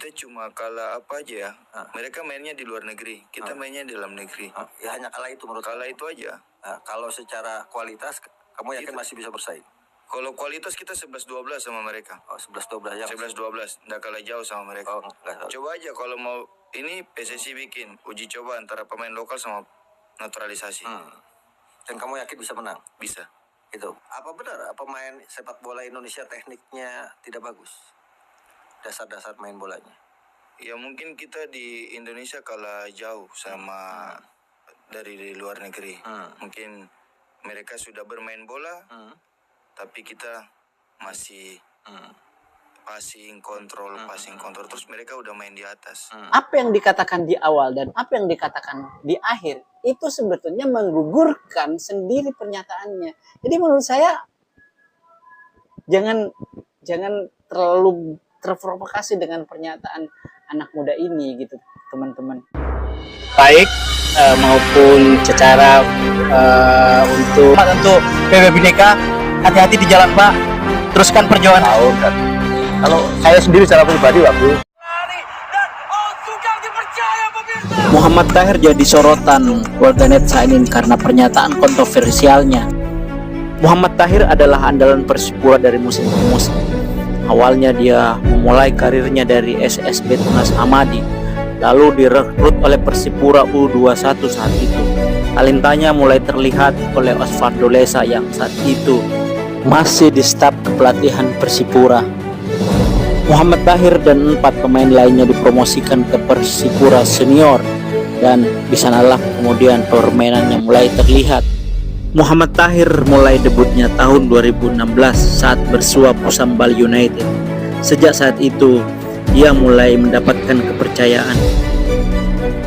Kita cuma kalah apa aja ya. Mereka mainnya di luar negeri, kita mainnya di dalam negeri. Ya hanya kalah itu menurut Kalah kamu? itu aja. Kalau secara kualitas kamu yakin masih bisa bersaing? Kalau kualitas kita 11-12 sama mereka. 11-12 ya. 11-12, nggak kalah jauh sama mereka. Coba aja kalau mau ini PSSI bikin uji coba antara pemain lokal sama naturalisasi. Dan kamu yakin bisa menang? Bisa. Itu. Apa benar pemain sepak bola Indonesia tekniknya tidak bagus? Dasar-dasar main bolanya. Ya mungkin kita di Indonesia kalah jauh sama dari luar negeri. Mungkin mereka sudah bermain bola, tapi kita masih passing kontrol, terus mereka udah main di atas. Apa yang dikatakan di awal dan apa yang dikatakan di akhir itu sebetulnya menggugurkan sendiri pernyataannya. Jadi menurut saya jangan terlalu terprovokasi dengan pernyataan anak muda ini gitu, teman-teman. Baik maupun secara untuk PB Bhinneka, hati-hati di jalan Pak, teruskan perjuangan. Kalau saya sendiri secara pribadi waktu Muhammad Tahir jadi sorotan warganet saat ini karena pernyataan kontroversialnya. Muhammad Tahir adalah andalan Persipura dari musim ke musim. Awalnya dia memulai karirnya dari SSB Tunas Amadi, lalu direkrut oleh Persipura U21 saat itu. Talentanya mulai terlihat oleh Osvaldo Lesa yang saat itu masih di staf kepelatihan Persipura. Muhammad Tahir dan 4 pemain lainnya dipromosikan ke Persipura Senior, dan di sanalah kemudian permainannya mulai terlihat. Muhammad Tahir mulai debutnya tahun 2016 saat bersuap Pusam Bali United. Sejak saat itu, ia mulai mendapatkan kepercayaan.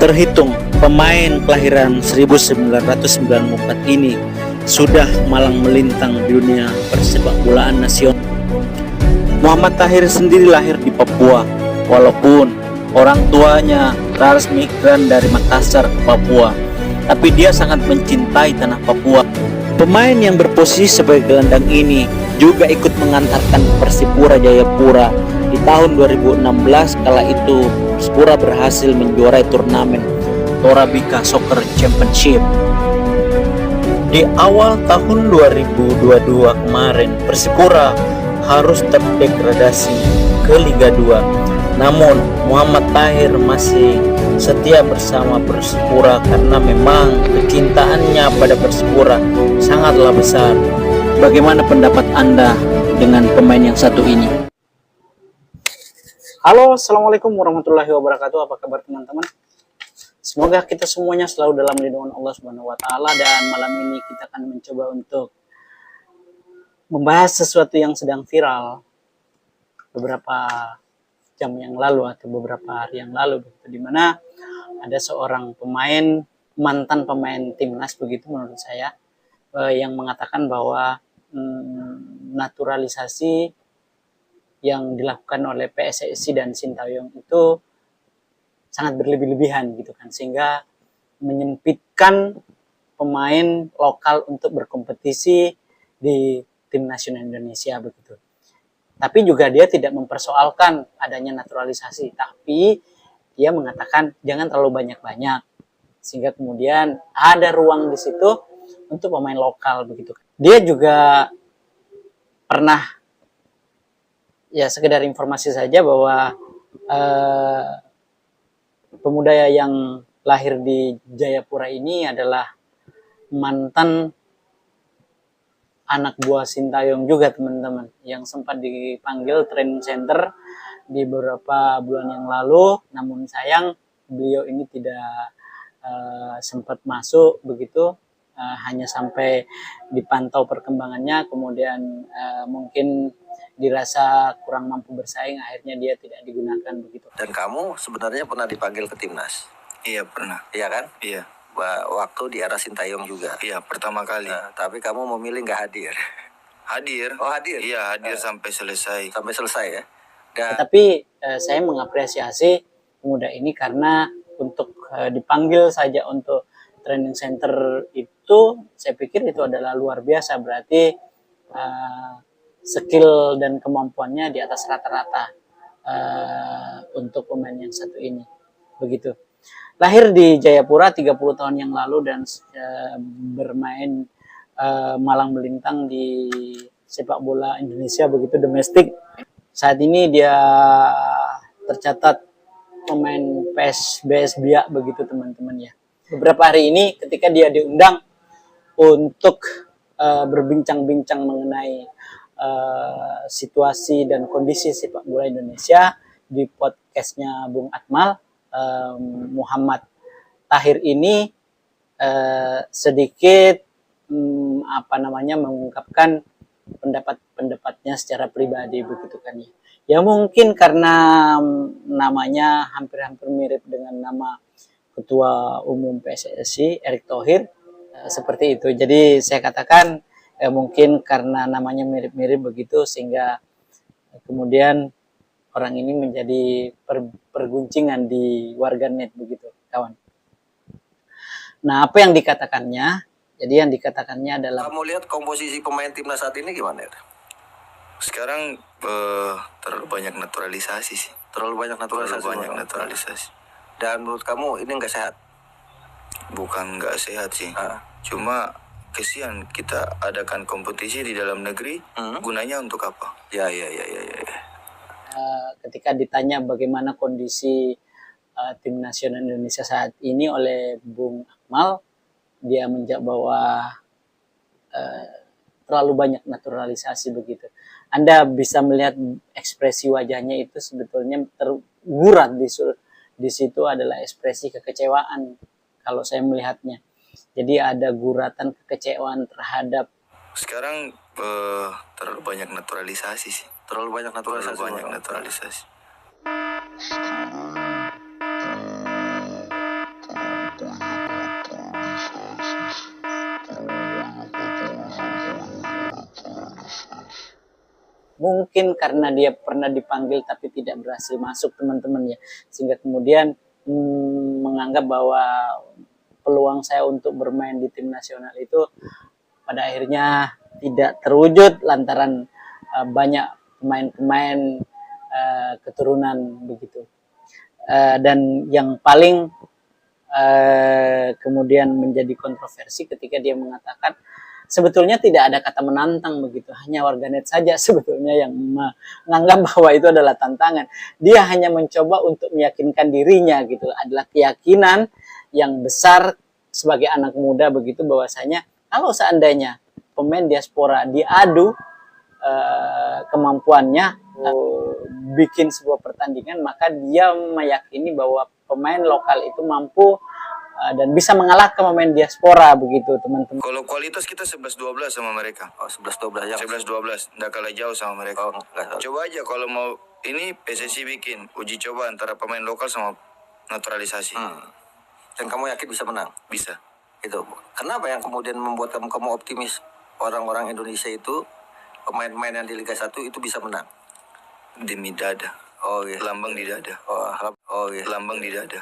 Terhitung pemain kelahiran 1994 ini sudah malang melintang di dunia persepakbolaan nasional. Muhammad Tahir sendiri lahir di Papua, walaupun orang tuanya harus migran dari Makassar ke Papua, tapi dia sangat mencintai tanah Papua. Pemain yang berposisi sebagai gelandang ini juga ikut mengantarkan Persipura Jayapura di tahun 2016 kala itu Persipura berhasil menjuarai turnamen Torabika Soccer Championship. Di awal tahun 2022 kemarin Persipura harus terdegradasi ke Liga 2. Namun Muhammad Tahir masih setia bersama Persipura karena memang kecintaannya pada Persipura sangatlah besar. Bagaimana pendapat Anda dengan pemain yang satu ini? Halo, assalamualaikum warahmatullahi wabarakatuh. Apa kabar teman-teman? Semoga kita semuanya selalu dalam lindungan Allah Subhanahu wa taala, dan malam ini kita akan mencoba untuk membahas sesuatu yang sedang viral beberapa jam yang lalu atau beberapa hari yang lalu, di mana ada seorang pemain, mantan pemain timnas begitu menurut saya, yang mengatakan bahwa naturalisasi yang dilakukan oleh PSSI dan Sintayong itu sangat berlebih-lebihan gitu kan, sehingga menyempitkan pemain lokal untuk berkompetisi di tim nasional Indonesia begitu. Tapi juga dia tidak mempersoalkan adanya naturalisasi, tapi dia mengatakan jangan terlalu banyak-banyak, sehingga kemudian ada ruang di situ untuk pemain lokal begitu. Dia juga pernah, ya sekedar informasi saja, bahwa pemuda yang lahir di Jayapura ini adalah mantan anak buah Sintayong juga teman-teman, yang sempat dipanggil training center di beberapa bulan yang lalu, namun sayang beliau ini tidak sempat masuk begitu, hanya sampai dipantau perkembangannya, kemudian mungkin dirasa kurang mampu bersaing, akhirnya dia tidak digunakan begitu. Dan kamu sebenarnya pernah dipanggil ke timnas? Iya pernah. Iya kan? Iya. Waktu di era Sintayong juga. Iya, pertama kali. Tapi kamu memilih nggak hadir? Hadir. Oh hadir? Iya, hadir sampai selesai. Sampai selesai ya? Tapi saya mengapresiasi pemuda ini karena untuk dipanggil saja untuk training center itu, saya pikir itu adalah luar biasa. Berarti skill dan kemampuannya di atas rata-rata untuk pemain yang satu ini. Begitu. Lahir di Jayapura 30 tahun yang lalu dan bermain malang melintang di sepak bola Indonesia begitu domestik. Saat ini dia tercatat pemain PSBS Biak begitu teman-teman ya. Beberapa hari ini ketika dia diundang untuk berbincang-bincang mengenai situasi dan kondisi sepak bola Indonesia di podcastnya Bung Akmal, Muhammad Tahir ini sedikit mengungkapkan pendapat-pendapatnya secara pribadi begitu kan ya. Ya mungkin karena namanya hampir-hampir mirip dengan nama Ketua Umum PSSI Erick Thohir, seperti itu. Jadi saya katakan mungkin karena namanya mirip-mirip begitu sehingga kemudian orang ini menjadi perguncingan di warganet begitu kawan. Nah apa yang dikatakannya? Jadi yang dikatakannya adalah, kamu lihat komposisi pemain timnas saat ini gimana ya? Sekarang terlalu banyak naturalisasi sih. Terlalu banyak naturalisasi. Dan menurut kamu ini nggak sehat? Bukan nggak sehat sih. Cuma kesian kita adakan kompetisi di dalam negeri, gunanya untuk apa? Ya. Ketika ditanya bagaimana kondisi tim nasional Indonesia saat ini oleh Bung Akmal, dia menjawab bahwa terlalu banyak naturalisasi begitu. Anda bisa melihat ekspresi wajahnya itu sebetulnya tergurat di situ adalah ekspresi kekecewaan kalau saya melihatnya. Jadi ada guratan kekecewaan terhadap. Sekarang terlalu banyak naturalisasi sih. Terlalu banyak naturalisasi. Mungkin karena dia pernah dipanggil tapi tidak berhasil masuk teman-teman ya, sehingga kemudian menganggap bahwa peluang saya untuk bermain di tim nasional itu pada akhirnya tidak terwujud lantaran banyak pemain-pemain keturunan begitu. Dan yang paling kemudian menjadi kontroversi ketika dia mengatakan sebetulnya tidak ada kata menantang begitu, hanya warganet saja sebetulnya yang menganggap bahwa itu adalah tantangan. Dia hanya mencoba untuk meyakinkan dirinya gitu, adalah keyakinan yang besar sebagai anak muda begitu bahwasanya kalau seandainya pemain diaspora diadu kemampuannya bikin sebuah pertandingan, maka dia meyakini bahwa pemain lokal itu mampu dan bisa mengalahkan pemain diaspora begitu teman-teman. Kalau kualitas kita 11-12 sama mereka. 11-12 ya. 11-12, nggak kalah jauh sama mereka. Coba aja kalau mau ini PSSI bikin uji coba antara pemain lokal sama naturalisasi. Dan kamu yakin bisa menang? Bisa. Itu. Kenapa yang kemudian membuat kamu optimis orang-orang Indonesia itu pemain-pemain yang di Liga 1 itu bisa menang? Demi dada. Lambang di dada. Lambang di dada.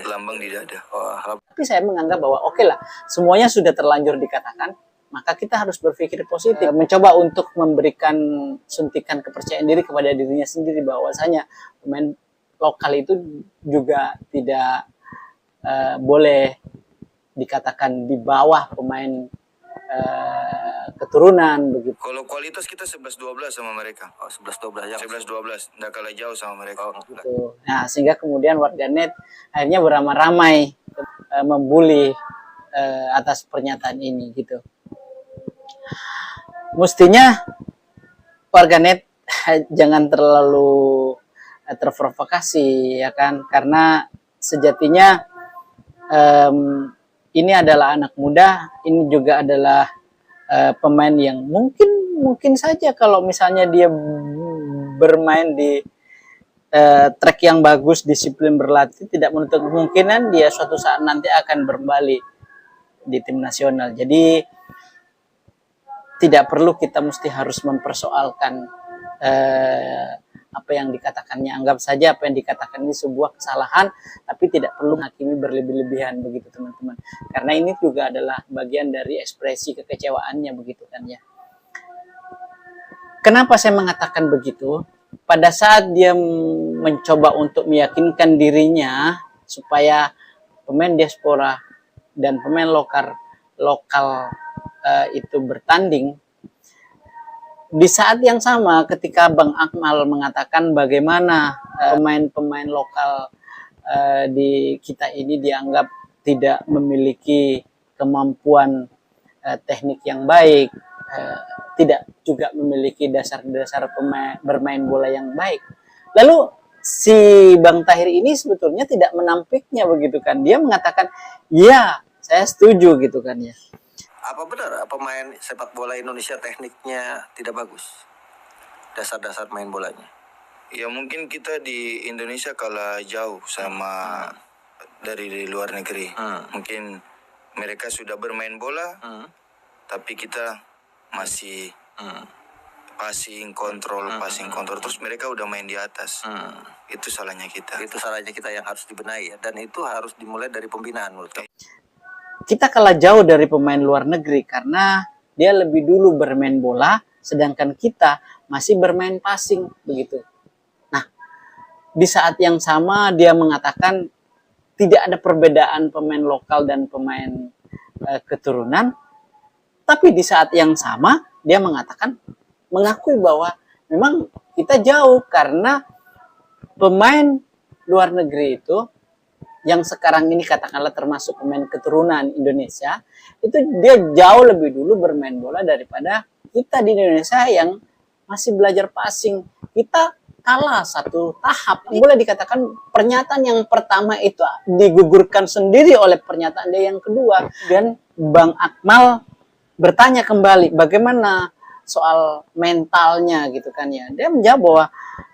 Lambang di dada. Tapi saya menganggap bahwa oke lah, semuanya sudah terlanjur dikatakan, maka kita harus berpikir positif, mencoba untuk memberikan suntikan kepercayaan diri kepada dirinya sendiri bahwasanya pemain lokal itu juga tidak boleh dikatakan di bawah pemain keturunan begitu. Kalau kualitas kita 11-12 sama mereka. 11-12 ya. 11-12, nggak kalah jauh sama mereka. Gitu. Nah, sehingga kemudian warganet akhirnya beramai-ramai membuli atas pernyataan ini gitu. Mestinya warganet jangan terlalu terprovokasi ya kan, karena sejatinya ini adalah anak muda, ini juga adalah pemain yang mungkin saja kalau misalnya dia bermain di track yang bagus, disiplin berlatih, tidak menutup kemungkinan dia suatu saat nanti akan kembali di tim nasional. Jadi tidak perlu kita mesti harus mempersoalkan apa yang dikatakannya, anggap saja apa yang dikatakan ini sebuah kesalahan, tapi tidak perlu hakimi berlebih-lebihan begitu teman-teman, karena ini juga adalah bagian dari ekspresi kekecewaannya begitu kan ya. Kenapa saya mengatakan begitu? pada saat dia mencoba untuk meyakinkan dirinya supaya pemain diaspora dan pemain lokal itu bertanding, di saat yang sama ketika Bang Akmal mengatakan bagaimana pemain-pemain lokal di kita ini dianggap tidak memiliki kemampuan teknik yang baik, tidak juga memiliki dasar-dasar bermain bola yang baik. Lalu si Bang Tahir ini sebetulnya tidak menampiknya begitu kan. Dia mengatakan, "Ya, saya setuju," gitu kan ya. Apa benar pemain sepak bola Indonesia tekniknya tidak bagus? Dasar-dasar main bolanya. Ya mungkin kita di Indonesia kalah jauh sama dari luar negeri. Mungkin mereka sudah bermain bola, tapi kita masih passing kontrol terus mereka udah main di atas. Itu salahnya kita. Itu salahnya kita yang harus dibenahi ya. Dan itu harus dimulai dari pembinaan menurut kamu. Kita kalah jauh dari pemain luar negeri karena dia lebih dulu bermain bola, sedangkan kita masih bermain passing begitu. Nah, di saat yang sama dia mengatakan tidak ada perbedaan pemain lokal dan pemain keturunan, tapi di saat yang sama dia mengakui bahwa memang kita jauh karena pemain luar negeri itu yang sekarang ini katakanlah termasuk pemain keturunan Indonesia, itu dia jauh lebih dulu bermain bola daripada kita di Indonesia yang masih belajar passing. Kita kalah satu tahap. Boleh dikatakan pernyataan yang pertama itu digugurkan sendiri oleh pernyataan dia yang kedua. Dan Bang Akmal bertanya kembali bagaimana soal mentalnya gitu kan ya. Dia menjawab bahwa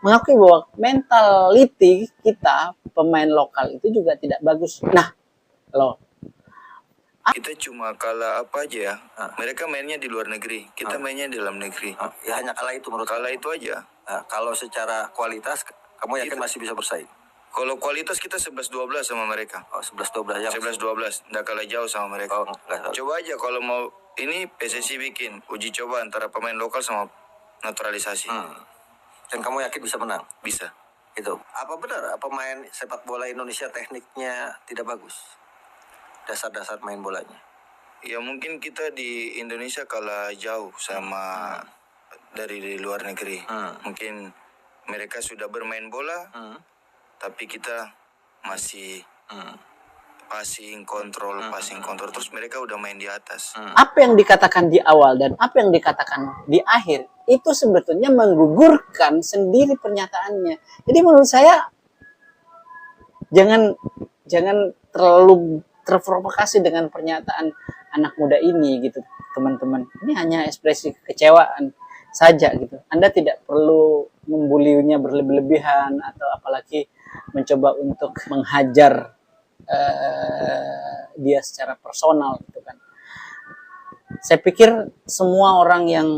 mengakui bahwa mentality kita pemain lokal itu juga tidak bagus. Nah, loh. Kita cuma kalah apa aja ya. Mereka mainnya di luar negeri, kita mainnya di dalam negeri. Ya hanya kalah itu menurut Kalah itu aja. Kalau secara kualitas kamu yakin masih bisa bersaing? Kalau kualitas kita 11-12 sama mereka. Oh, 11-12 ya. 11-12, nggak kalah jauh sama mereka. Coba aja kalau mau ini PSSI bikin uji coba antara pemain lokal sama naturalisasi. Dan kamu yakin bisa menang? Bisa. Itu. Apa benar pemain sepak bola Indonesia tekniknya tidak bagus? Dasar-dasar main bolanya. Ya mungkin kita di Indonesia kalah jauh sama dari luar negeri. Mungkin mereka sudah bermain bola, tapi kita masih passing kontrol terus mereka udah main di atas. Apa yang dikatakan di awal dan apa yang dikatakan di akhir itu sebetulnya menggugurkan sendiri pernyataannya. Jadi menurut saya jangan terlalu terprovokasi dengan pernyataan anak muda ini gitu, teman-teman. Ini hanya ekspresi kekecewaan saja gitu. Anda tidak perlu membulinya berlebih-lebihan atau apalagi mencoba untuk menghajar dia secara personal gitu kan. Saya pikir semua orang yang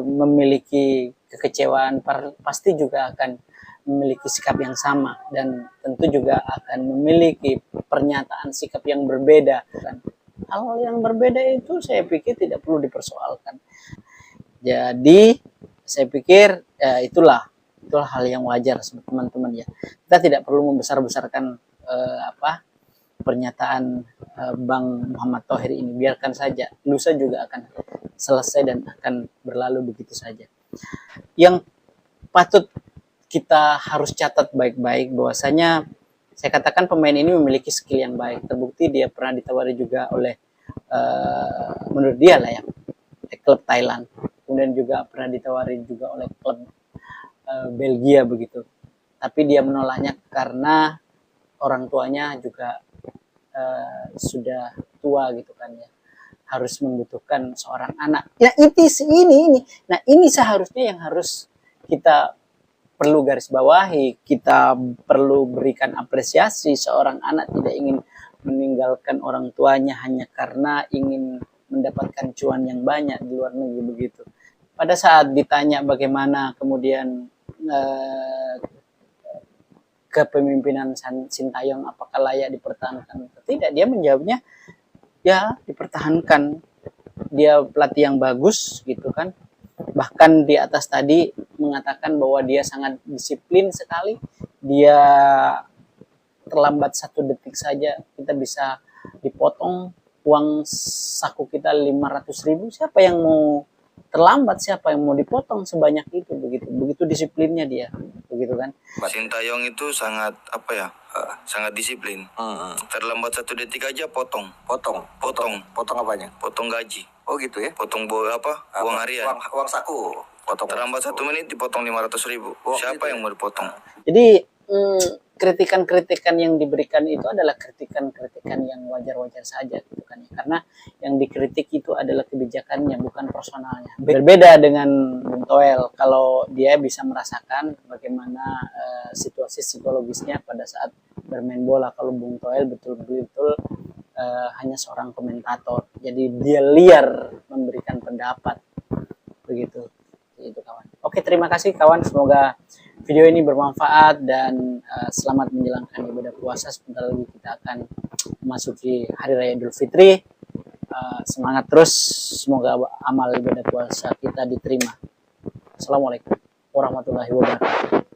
memiliki kekecewaan pasti juga akan memiliki sikap yang sama dan tentu juga akan memiliki pernyataan sikap yang berbeda kan. Hal yang berbeda itu saya pikir tidak perlu dipersoalkan. Jadi saya pikir itulah hal yang wajar teman-teman ya. Kita tidak perlu membesar-besarkan pernyataan Bang Muhammad Thohir ini, biarkan saja, lusa juga akan selesai dan akan berlalu begitu saja. Yang patut kita harus catat baik-baik bahwasanya saya katakan pemain ini memiliki skill yang baik, terbukti dia pernah ditawari juga oleh menurut dia lah ya klub Thailand, kemudian juga pernah ditawari juga oleh klub Belgia begitu, tapi dia menolaknya karena orang tuanya juga sudah tua gitu kan ya, harus membutuhkan seorang anak. Ya ini. Nah ini seharusnya yang harus kita perlu garis bawahi, kita perlu berikan apresiasi. Seorang anak tidak ingin meninggalkan orang tuanya hanya karena ingin mendapatkan cuan yang banyak di luar negeri begitu. Pada saat ditanya bagaimana kemudian kepemimpinan Sintayong apakah layak dipertahankan atau tidak, dia menjawabnya ya dipertahankan, dia pelatih yang bagus gitu kan, bahkan di atas tadi mengatakan bahwa dia sangat disiplin sekali. Dia terlambat 1 detik saja kita bisa dipotong uang saku kita 500.000. Siapa yang mau terlambat, siapa yang mau dipotong sebanyak itu? Begitu disiplinnya dia, begitu kan. Sintayong itu sangat sangat disiplin. Terlambat 1 detik aja potong apanya? potong gaji. Oh gitu ya. Potong uang harian. Uang saku. Potong. Terlambat 1 menit dipotong 500.000. Siapa gitu yang mau dipotong? Jadi kritikan-kritikan yang diberikan itu adalah kritikan-kritikan yang wajar-wajar saja, gitu kan ya. Karena yang dikritik itu adalah kebijakannya, bukan personalnya. Berbeda dengan Bung Toel, kalau dia bisa merasakan bagaimana situasi psikologisnya pada saat bermain bola. Kalau Bung Toel betul-betul hanya seorang komentator, jadi dia liar memberikan pendapat, begitu. Itu kawan. Oke, terima kasih kawan, semoga video ini bermanfaat dan selamat menjalankan ibadah puasa. Sebentar lagi kita akan memasuki Hari Raya Idul Fitri. Semangat terus, semoga amal ibadah puasa kita diterima. Assalamualaikum warahmatullahi wabarakatuh.